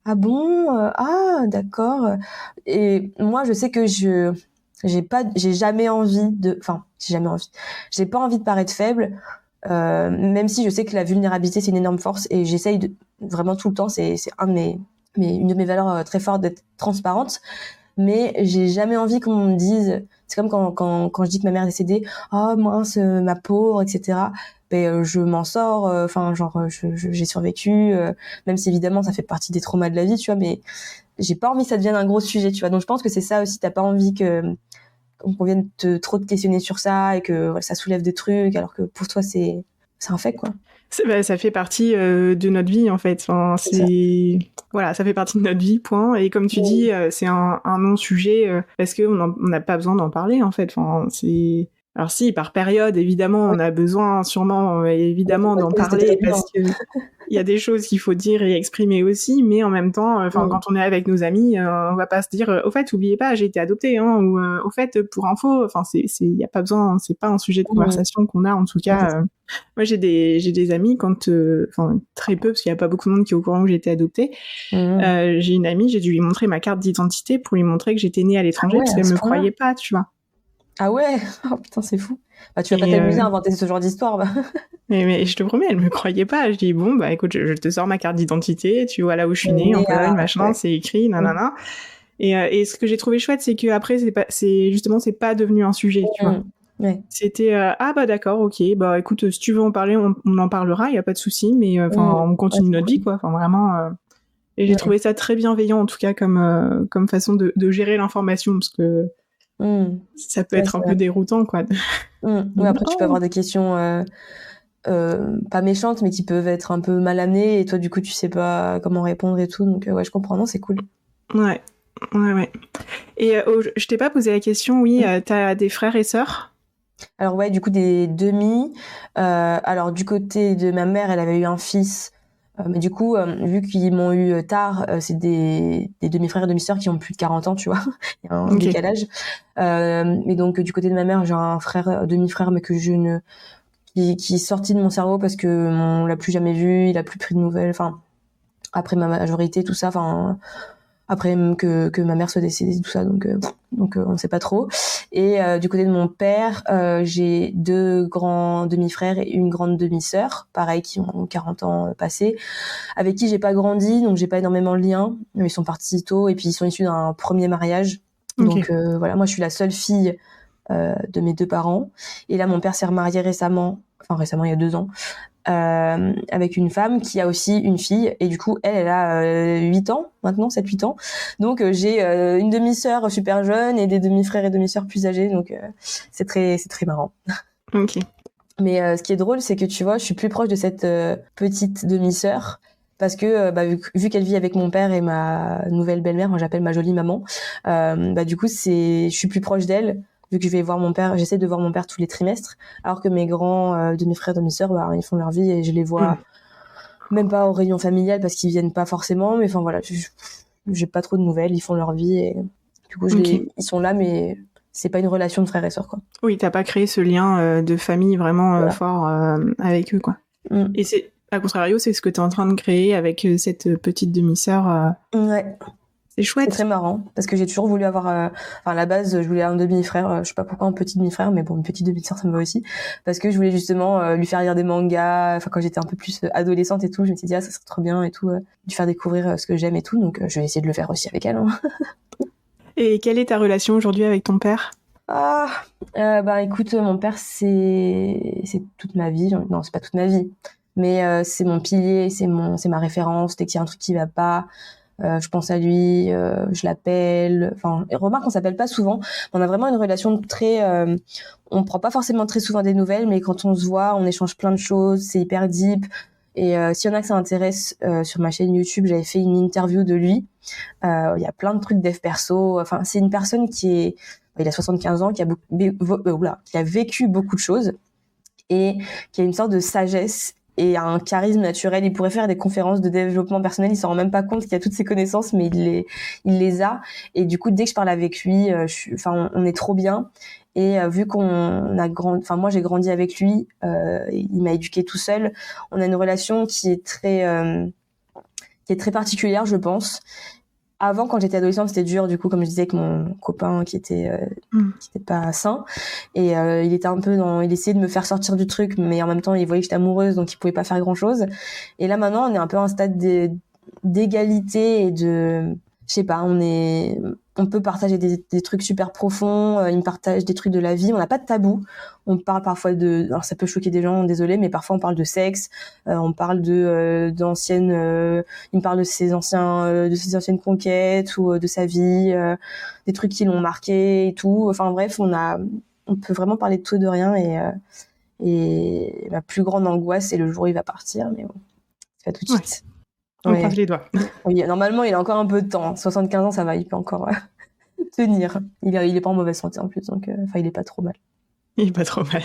S2: ah bon, ah d'accord. Et moi je sais que j'ai jamais envie j'ai pas envie de paraître faible. Même si je sais que la vulnérabilité c'est une énorme force et j'essaye vraiment tout le temps, c'est une de mes valeurs très fortes d'être transparente, mais j'ai jamais envie qu'on me dise, c'est comme quand je dis que ma mère est décédée, oh mince ma pauvre, etc. Je m'en sors, j'ai survécu, même si évidemment ça fait partie des traumas de la vie, tu vois, mais j'ai pas envie que ça devienne un gros sujet, tu vois. Donc je pense que c'est ça aussi, t'as pas envie qu'on vienne trop te questionner sur ça et que ça soulève des trucs, alors que pour toi c'est un fait, quoi.
S1: Ça fait partie de notre vie, en fait. Enfin, voilà, ça fait partie de notre vie, point. Et comme tu dis, c'est un non-sujet parce qu'on n'a pas besoin d'en parler, en fait. Enfin, alors si, par période, évidemment, on a besoin sûrement, évidemment, d'en parler parce que il y a des choses qu'il faut dire et exprimer aussi, mais en même temps, quand on est avec nos amis, on va pas se dire, au fait, oubliez pas, j'ai été adoptée, hein, ou au fait, pour info, enfin, il y a pas besoin, c'est pas un sujet de conversation qu'on a, en tout cas. Moi, j'ai des amis très peu, parce qu'il y a pas beaucoup de monde qui est au courant que j'ai été adoptée. J'ai une amie, j'ai dû lui montrer ma carte d'identité pour lui montrer que j'étais née à l'étranger, parce qu'elle me croyait pas, tu vois.
S2: Ah ouais, oh putain, c'est fou. Bah, tu vas pas t'amuser à inventer ce genre d'histoire, bah.
S1: Mais je te promets, elle me croyait pas. Je dis, bon, bah écoute, je te sors ma carte d'identité, tu vois là où je suis née, en Pologne, machin, c'est écrit, nanana. Et ce que j'ai trouvé chouette, c'est que après, c'est pas devenu un sujet, tu vois. C'était, ah bah d'accord, ok, bah écoute, si tu veux en parler, on en parlera, y a pas de souci, mais on continue notre vie, quoi. Enfin, vraiment. Et j'ai trouvé ça très bienveillant, en tout cas, comme façon de gérer l'information, parce que ça peut être un peu déroutant, quoi.
S2: Après, tu peux avoir des questions pas méchantes, mais qui peuvent être un peu mal amenées, et toi, du coup, tu sais pas comment répondre et tout. Donc, je comprends. Non, c'est cool.
S1: Ouais. Et je t'ai pas posé la question, t'as des frères et sœurs?
S2: Alors, du coup, des demi. Alors, du côté de ma mère, elle avait eu un fils. Mais du coup, vu qu'ils m'ont eu tard, c'est des demi-frères et demi-sœurs qui ont plus de 40 ans, tu vois. Il y a un décalage. Mais donc, du côté de ma mère, j'ai un frère, demi-frère, mais qui est sorti de mon cerveau parce que on l'a plus jamais vu, il a plus pris de nouvelles. Enfin, après ma majorité, tout ça. Enfin, après même que ma mère soit décédée, tout ça. Donc on sait pas trop. Et du côté de mon père, j'ai 2 grands demi-frères et une grande demi-sœur, pareil, qui ont 40 ans passés, avec qui j'ai pas grandi, donc j'ai pas énormément de liens. Ils sont partis tôt et puis ils sont issus d'un premier mariage. Donc voilà, moi je suis la seule fille de mes 2 parents. Et là, mon père s'est remarié récemment, il y a 2 ans, avec une femme qui a aussi une fille. Et du coup, elle a 8 ans maintenant, 7-8 ans. Donc, j'ai une demi-sœur super jeune et des demi-frères et demi-sœurs plus âgés. Donc, c'est très marrant.
S1: Ok.
S2: Mais ce qui est drôle, c'est que tu vois, je suis plus proche de cette petite demi-sœur. Parce que vu qu'elle vit avec mon père et ma nouvelle belle-mère, moi j'appelle ma jolie maman, du coup je suis plus proche d'elle, vu que je vais voir mon père, j'essaie de voir mon père tous les trimestres, alors que mes grands demi-frères, demi-sœurs, ils font leur vie et je les vois même pas aux réunions familiales parce qu'ils viennent pas forcément, mais enfin voilà, j'ai pas trop de nouvelles, ils font leur vie et du coup ils sont là, mais c'est pas une relation de frères et sœurs, quoi.
S1: Oui, t'as pas créé ce lien de famille vraiment fort avec eux, quoi. Et c'est, à contrario, c'est ce que t'es en train de créer avec cette petite demi-sœur.
S2: Ouais.
S1: C'est chouette.
S2: C'est très marrant parce que j'ai toujours voulu avoir à la base je voulais un demi-frère, je sais pas pourquoi un petit demi-frère, mais bon, une petite demi-sœur ça me va aussi, parce que je voulais justement lui faire lire des mangas, quand j'étais un peu plus adolescente et tout, je me suis dit ça serait trop bien et tout, lui faire découvrir ce que j'aime et tout, donc je vais essayer de le faire aussi avec elle, hein.
S1: Et quelle est ta relation aujourd'hui avec ton père?
S2: Écoute, mon père c'est toute ma vie, non c'est pas toute ma vie, mais c'est mon pilier, c'est ma référence dès qu'il y a un truc qui va pas. je pense à lui, je l'appelle. Enfin, remarque, on s'appelle pas souvent. On a vraiment une relation très. On prend pas forcément très souvent des nouvelles, mais quand on se voit, on échange plein de choses. C'est hyper deep. Et s'il y en a que ça intéresse, sur ma chaîne YouTube, j'avais fait une interview de lui. Il y a plein de trucs dev perso. Enfin, c'est une personne il a 75 ans, qui a vécu beaucoup de choses et qui a une sorte de sagesse et un charisme naturel. Il pourrait faire des conférences de développement personnel, il s'en rend même pas compte qu'il a toutes ces connaissances, mais il les a. Et du coup, dès que je parle avec lui, on est trop bien. Et vu qu'on a moi j'ai grandi avec lui, il m'a éduqué tout seul. On a une relation qui est très particulière, je pense. Avant, quand j'étais adolescente, c'était dur, du coup, comme je disais, avec mon copain qui était pas sain. Et il était un peu il essayait de me faire sortir du truc, mais en même temps, il voyait que j'étais amoureuse, donc il pouvait pas faire grand-chose. Et là, maintenant, on est un peu à un stade d'égalité et je sais pas, on peut partager des trucs super profonds, il me partage des trucs de la vie, on n'a pas de tabou. On parle parfois alors ça peut choquer des gens, désolé, mais parfois on parle de sexe, on parle d'anciennes, il me parle de ses anciennes conquêtes ou de sa vie, des trucs qui l'ont marqué et tout. Enfin bref, on peut vraiment parler de tout et de rien et ma plus grande angoisse, c'est le jour où il va partir, mais bon, c'est pas tout de suite.
S1: On croise les doigts.
S2: Oui, normalement, il a encore un peu de temps. 75 ans, ça va, il peut encore tenir. Il est pas en mauvaise santé en plus, donc il est pas trop mal.
S1: Il est pas trop mal.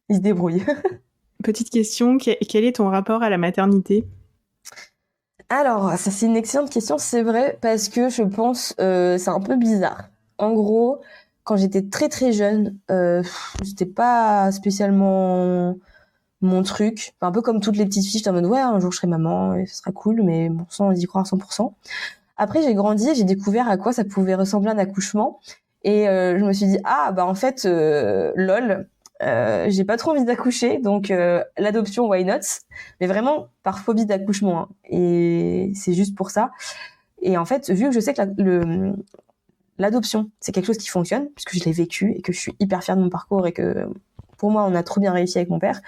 S2: Il se débrouille.
S1: Petite question, quel est ton rapport à la maternité ?
S2: Alors, ça c'est une excellente question, c'est vrai, parce que je pense c'est un peu bizarre. En gros, quand j'étais très très jeune, c'était pas spécialement mon truc. Enfin, un peu comme toutes les petites filles, j'étais en mode ouais, un jour je serai maman et ce sera cool, mais bon, sans y croire à 100%. Après, j'ai grandi et j'ai découvert à quoi ça pouvait ressembler un accouchement. Et je me suis dit, en fait, lol, j'ai pas trop envie d'accoucher, donc l'adoption, why not? Mais vraiment par phobie d'accouchement. Hein. Et c'est juste pour ça. Et en fait, vu que je sais que l'adoption, c'est quelque chose qui fonctionne, puisque je l'ai vécu et que je suis hyper fière de mon parcours et que pour moi, on a trop bien réussi avec mon père,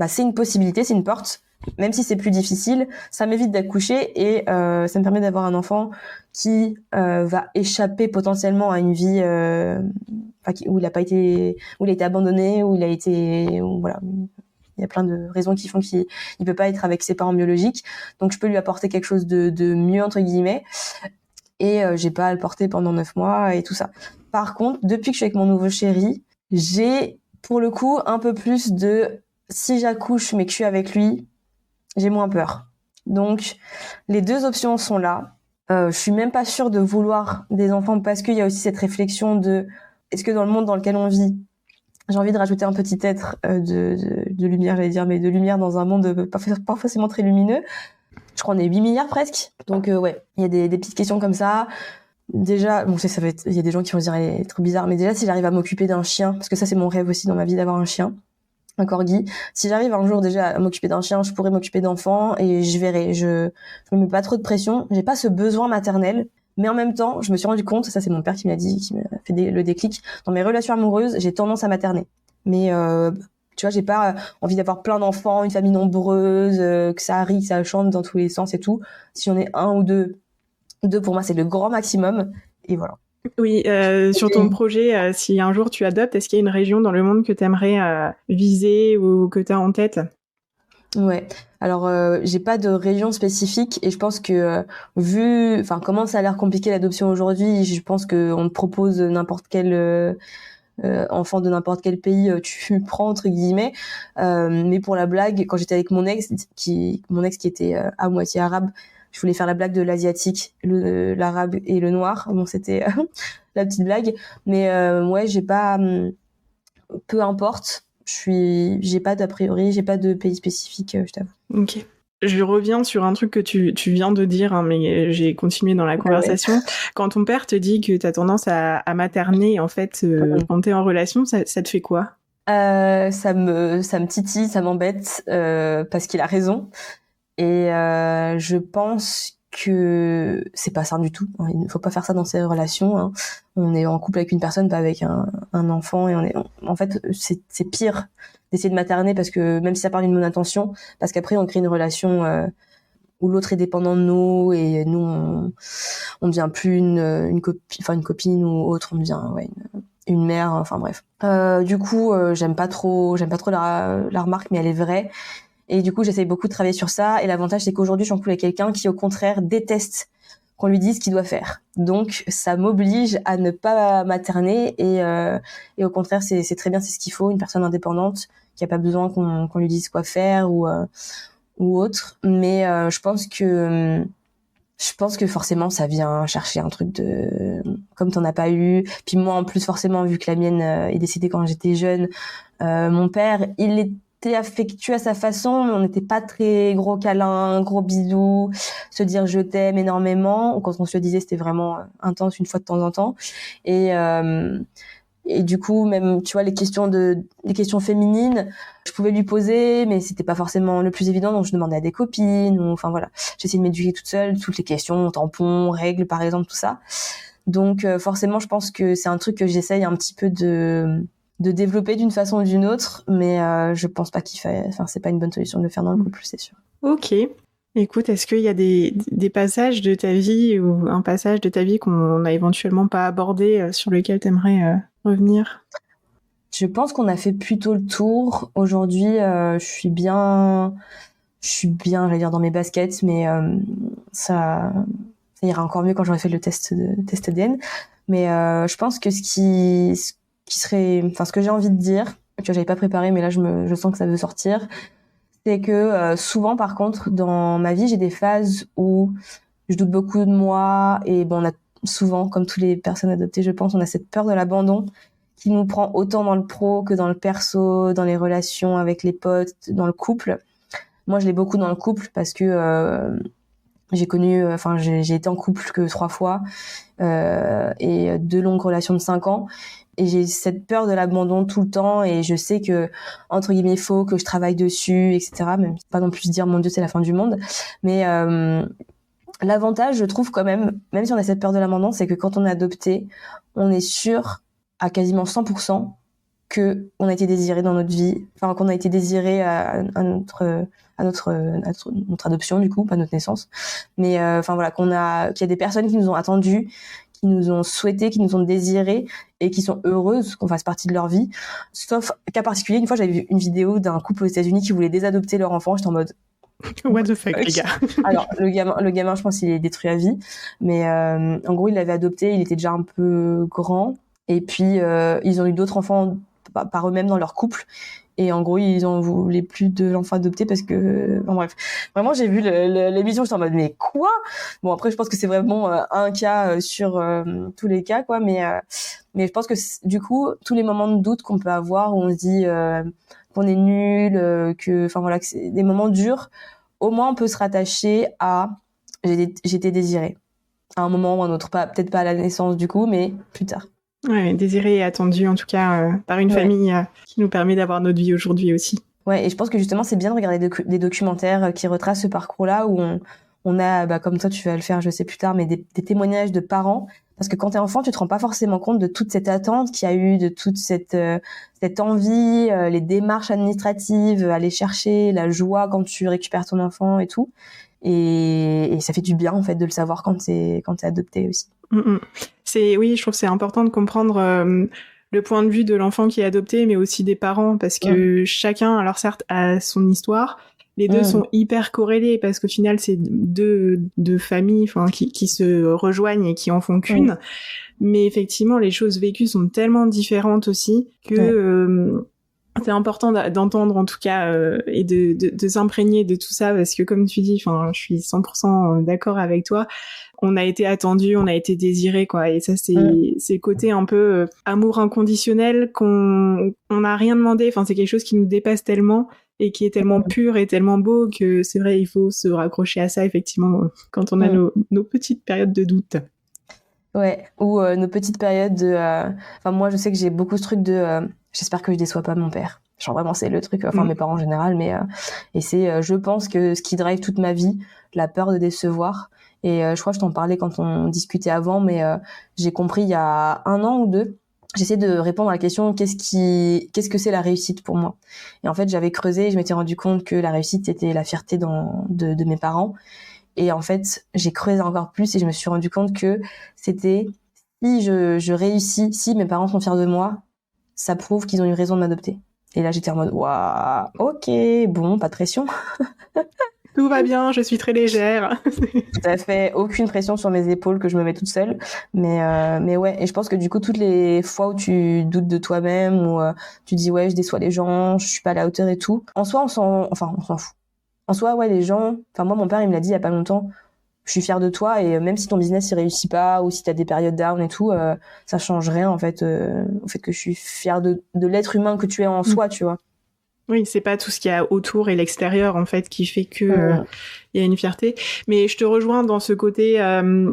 S2: c'est une possibilité, c'est une porte. Même si c'est plus difficile, ça m'évite d'accoucher et ça me permet d'avoir un enfant qui va échapper potentiellement à une vie où il a été abandonné, voilà, il y a plein de raisons qui font qu'il peut pas être avec ses parents biologiques. Donc je peux lui apporter quelque chose de mieux entre guillemets et j'ai pas à le porter pendant 9 mois et tout ça. Par contre, depuis que je suis avec mon nouveau chéri, j'ai pour le coup un peu plus de si j'accouche mais que je suis avec lui, j'ai moins peur. Donc, les deux options sont là. Je suis même pas sûre de vouloir des enfants parce qu'il y a aussi cette réflexion de est-ce que dans le monde dans lequel on vit, j'ai envie de rajouter un petit être de lumière, j'allais dire, mais de lumière dans un monde pas forcément très lumineux. Je crois qu'on est 8 milliards presque. Donc, ouais, il y a des petites questions comme ça. Déjà, bon, il y a des gens qui vont se dire, elle est trop bizarre, mais déjà, si j'arrive à m'occuper d'un chien, parce que ça, c'est mon rêve aussi dans ma vie d'avoir un chien. Un corgi. Si j'arrive un jour déjà à m'occuper d'un chien, je pourrais m'occuper d'enfants et je verrai. Je me mets pas trop de pression. J'ai pas ce besoin maternel. Mais en même temps, je me suis rendu compte, ça c'est mon père qui m'a dit, qui m'a fait le déclic. Dans mes relations amoureuses, j'ai tendance à materner. Mais tu vois, j'ai pas envie d'avoir plein d'enfants, une famille nombreuse, que ça rit, que ça chante dans tous les sens et tout. Si j'en ai un ou deux pour moi c'est le grand maximum. Et voilà.
S1: Oui, sur ton projet, si un jour tu adoptes, est-ce qu'il y a une région dans le monde que tu aimerais viser ou que tu as en tête ?
S2: Ouais. Alors j'ai pas de région spécifique et je pense que vu comment ça a l'air compliqué l'adoption aujourd'hui, je pense que on te propose n'importe quel enfant de n'importe quel pays tu prends entre guillemets. Mais pour la blague, quand j'étais avec mon ex qui était à moitié arabe, je voulais faire la blague de l'asiatique, l'arabe et le noir. Bon, c'était la petite blague, mais ouais, j'ai pas peu importe. J'ai pas d'a priori, j'ai pas de pays spécifique, je t'avoue.
S1: Ok. Je reviens sur un truc que tu viens de dire, hein, mais j'ai continué dans la conversation. Ouais. Quand ton père te dit que t'as tendance à materner, en fait, quand t'es en relation, ça te fait quoi ?
S2: Ça me titille, ça m'embête, parce qu'il a raison. Et je pense que c'est pas ça du tout. Il ne faut pas faire ça dans ses relations. Hein. On est en couple avec une personne, pas avec un enfant. Et en fait, c'est pire d'essayer de materner parce que même si ça part d'une bonne intention, parce qu'après on crée une relation où l'autre est dépendant de nous et nous on devient plus une copine ou autre, on devient une mère, enfin bref. Du coup, j'aime pas trop la remarque, mais elle est vraie. Et du coup, j'essaye beaucoup de travailler sur ça. Et l'avantage, c'est qu'aujourd'hui, je suis en couple avec quelqu'un qui, au contraire, déteste qu'on lui dise ce qu'il doit faire. Donc, ça m'oblige à ne pas materner. Et au contraire, c'est très bien, c'est ce qu'il faut, une personne indépendante qui a pas besoin qu'on lui dise quoi faire ou autre. Mais je pense que forcément, ça vient chercher un truc comme t'en as pas eu. Puis moi, en plus, forcément, vu que la mienne est décédée quand j'étais jeune, mon père, il était affectueux à sa façon, mais on n'était pas très gros câlins, gros bisous, se dire je t'aime énormément. Quand on se le disait, c'était vraiment intense une fois de temps en temps. Et du coup, même, tu vois, les questions féminines, je pouvais lui poser, mais c'était pas forcément le plus évident, donc je demandais à des copines, enfin voilà. J'essayais de m'éduquer toute seule, toutes les questions, tampons, règles, par exemple, tout ça. Donc, forcément, je pense que c'est un truc que j'essaye un petit peu de développer d'une façon ou d'une autre, mais je pense pas c'est pas une bonne solution de le faire dans le couple, c'est sûr.
S1: Ok. Écoute, est-ce qu'il y a des passages de ta vie ou un passage de ta vie qu'on n'a éventuellement pas abordé sur lequel t'aimerais revenir?
S2: Je pense qu'on a fait plutôt le tour. Aujourd'hui, je suis bien, j'allais dire dans mes baskets, mais ça ira encore mieux quand j'aurai fait le test ADN. Mais je pense que ce que j'ai envie de dire, que j'avais pas préparé, mais là je sens que ça veut sortir, c'est que souvent, par contre, dans ma vie, j'ai des phases où je doute beaucoup de moi et on a souvent, comme toutes les personnes adoptées, je pense, on a cette peur de l'abandon qui nous prend autant dans le pro que dans le perso, dans les relations avec les potes, dans le couple. Moi, je l'ai beaucoup dans le couple parce que j'ai été en couple que 3 fois et 2 longues relations de 5 ans. Et j'ai cette peur de l'abandon tout le temps et je sais que, entre guillemets, faut que je travaille dessus, etc. Même pas non plus dire, mon Dieu, c'est la fin du monde. Mais l'avantage, je trouve quand même si on a cette peur de l'abandon, c'est que quand on est adopté, on est sûr à quasiment 100% que on a été désiré dans notre vie, enfin qu'on a été désiré à notre adoption du coup, pas notre naissance. Mais enfin voilà, qu'il y a des personnes qui nous ont attendus, qui nous ont souhaité, qui nous ont désiré et qui sont heureuses qu'on fasse partie de leur vie. Sauf cas particulier, une fois j'avais vu une vidéo d'un couple aux États-Unis qui voulait désadopter leur enfant, j'étais en mode
S1: what the fuck, les gars.
S2: Alors le gamin, je pense qu'il est détruit à vie, mais en gros il l'avait adopté, il était déjà un peu grand et puis ils ont eu d'autres enfants par eux-mêmes dans leur couple. Et en gros, ils en voulaient plus de l'enfant adopté parce que... Enfin bref, vraiment, j'ai vu l'émission, j'étais en mode, mais quoi ? Bon, après, je pense que c'est vraiment un cas sur tous les cas, quoi. Mais je pense que, du coup, tous les moments de doute qu'on peut avoir, où on se dit qu'on est nul, enfin voilà, que c'est des moments durs, au moins, on peut se rattacher à « j'étais désirée ». À un moment ou un autre, peut-être pas à la naissance, du coup, mais plus tard.
S1: Ouais, désiré et attendu en tout cas par une famille qui nous permet d'avoir notre vie aujourd'hui aussi.
S2: Ouais, et je pense que justement c'est bien de regarder des documentaires qui retracent ce parcours-là où on a, comme toi tu vas le faire, je sais plus tard, mais des témoignages de parents. Parce que quand t'es enfant, tu te rends pas forcément compte de toute cette attente qu'il y a eu, de toute cette envie, les démarches administratives, aller chercher, la joie quand tu récupères ton enfant et tout. Et ça fait du bien en fait de le savoir quand t'es adopté aussi.
S1: Oui, je trouve que c'est important de comprendre le point de vue de l'enfant qui est adopté, mais aussi des parents, parce que chacun, alors certes, a son histoire. Les deux sont hyper corrélés parce qu'au final, c'est deux familles, enfin, qui se rejoignent et qui en font qu'une. Mais effectivement, les choses vécues sont tellement différentes aussi que c'est important d'entendre en tout cas et de s'imprégner de tout ça parce que comme tu dis, enfin, je suis 100% d'accord avec toi. On a été attendu, on a été désiré, quoi. Et ça, c'est le côté un peu amour inconditionnel qu'on n'a rien demandé. Enfin, c'est quelque chose qui nous dépasse tellement et qui est tellement pur et tellement beau que c'est vrai, il faut se raccrocher à ça, effectivement, quand on a nos petites périodes de doute. Ouais,
S2: ou nos petites périodes de... Enfin, moi, je sais que j'ai beaucoup ce truc de... j'espère que je déçois pas mon père. Genre, vraiment, c'est le truc... Enfin, mes parents en général, mais... et c'est, je pense que ce qui drive toute ma vie, la peur de décevoir. Et je crois que je t'en parlais quand on discutait avant, mais j'ai compris il y a 1 an ou 2, j'essayais de répondre à la question qu'est-ce que c'est la réussite pour moi. Et en fait, j'avais creusé et je m'étais rendu compte que la réussite était la fierté de mes parents. Et en fait, j'ai creusé encore plus et je me suis rendu compte que c'était si je réussis, si mes parents sont fiers de moi, ça prouve qu'ils ont eu raison de m'adopter. Et là, j'étais en mode, waouh, ok, bon, pas de pression.
S1: Tout va bien, je suis très légère.
S2: Tout à fait, aucune pression sur mes épaules que je me mets toute seule. Mais ouais, et je pense que du coup, toutes les fois où tu doutes de toi-même ou tu dis, ouais, je déçois les gens, je suis pas à la hauteur et tout, en soi, on s'en fout. En soi, ouais, les gens, enfin, moi, mon père, il me l'a dit il y a pas longtemps, je suis fière de toi et même si ton business il réussit pas ou si t'as des périodes down et tout, ça change rien en fait au fait que je suis fière de l'être humain que tu es en soi, tu vois.
S1: Oui, c'est pas tout ce qu'il y a autour et l'extérieur en fait qui fait que il y a une fierté. Mais je te rejoins dans ce côté,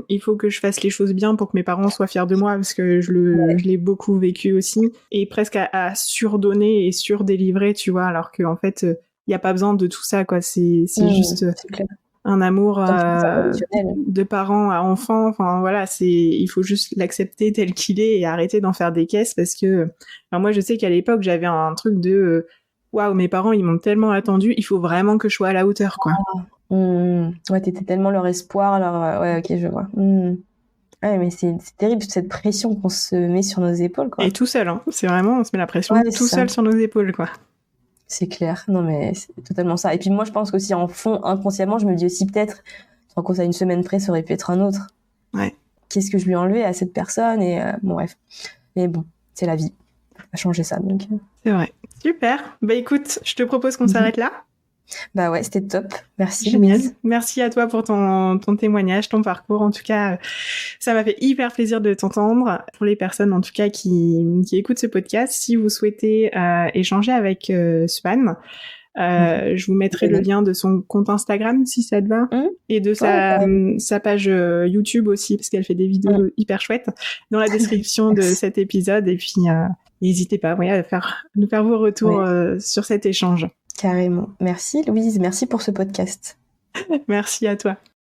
S1: il faut que je fasse les choses bien pour que mes parents soient fiers de moi parce que je l'ai beaucoup vécu aussi et presque à surdonner et surdélivrer, tu vois, alors que en fait il y a pas besoin de tout ça quoi. C'est juste
S2: c'est clair.
S1: un amour
S2: C'est
S1: de parents à enfants. Enfin voilà, il faut juste l'accepter tel qu'il est et arrêter d'en faire des caisses parce que, enfin, moi je sais qu'à l'époque j'avais un truc de waouh, mes parents ils m'ont tellement attendu, il faut vraiment que je sois à la hauteur quoi.
S2: Ouais, t'étais tellement leur espoir, ouais, ok, je vois. Ouais, mais c'est terrible cette pression qu'on se met sur nos épaules, quoi.
S1: Et tout seul, hein. C'est vraiment, on se met la pression tout seul sur nos épaules, quoi.
S2: C'est clair. Non, mais c'est totalement ça. Et puis moi, je pense qu'aussi en fond, inconsciemment, je me dis aussi peut-être, en compte à une semaine près, ça aurait pu être un autre.
S1: Ouais.
S2: Qu'est-ce que je lui ai enlevé à cette personne et bon, bref. Mais bon, c'est la vie. On va changer ça, donc.
S1: C'est vrai. Super. Bah écoute, je te propose qu'on s'arrête là.
S2: Bah ouais, c'était top. Merci,
S1: Génial.
S2: Louise.
S1: Merci à toi pour ton témoignage, ton parcours. En tout cas, ça m'a fait hyper plaisir de t'entendre. Pour les personnes, en tout cas, qui écoutent ce podcast, si vous souhaitez échanger avec Swan, je vous mettrai le lien de son compte Instagram, si ça te va, et de sa page YouTube aussi, parce qu'elle fait des vidéos hyper chouettes, dans la description de cet épisode. Et puis, n'hésitez pas à nous faire vos retours sur cet échange.
S2: Carrément. Merci Louise, merci pour ce podcast.
S1: Merci à toi.